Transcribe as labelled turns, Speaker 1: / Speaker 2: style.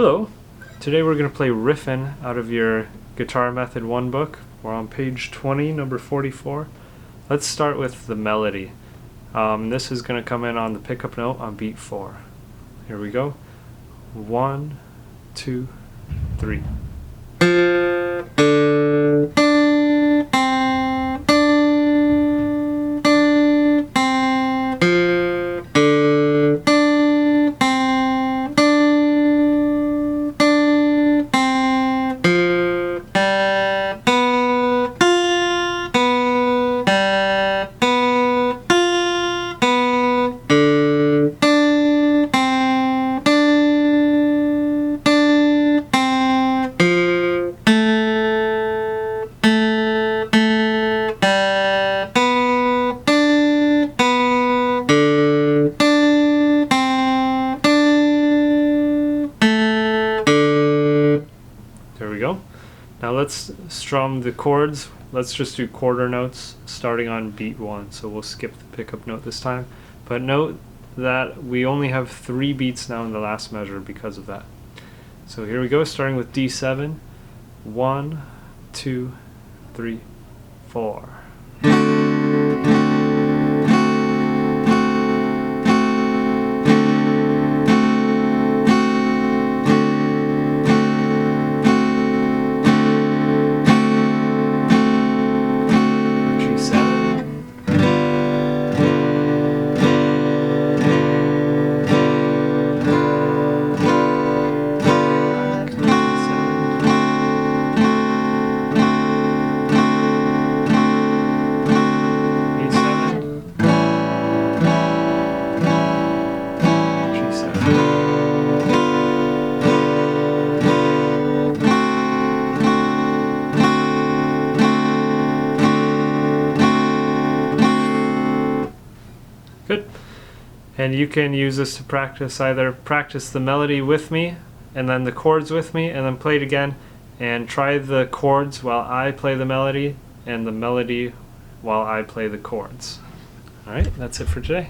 Speaker 1: Hello, today we're going to play Riffin out of your Guitar Method 1 book. We're on page 20, number 44. Let's start with the melody. This is going to come in on the pickup note on beat 4. Here we go. 1, 2, 3. There we go. Now let's strum the chords. Let's just do quarter notes starting on beat 1. So we'll skip the pickup note this time. But note that we only have 3 beats now in the last measure because of that. So here we go, starting with D7. 1, 2, 3, 4. Good. And you can use this to practice, either practice the melody with me and then the chords with me and then play it again, and try the chords while I play the melody and the melody while I play the chords. Alright, that's it for today.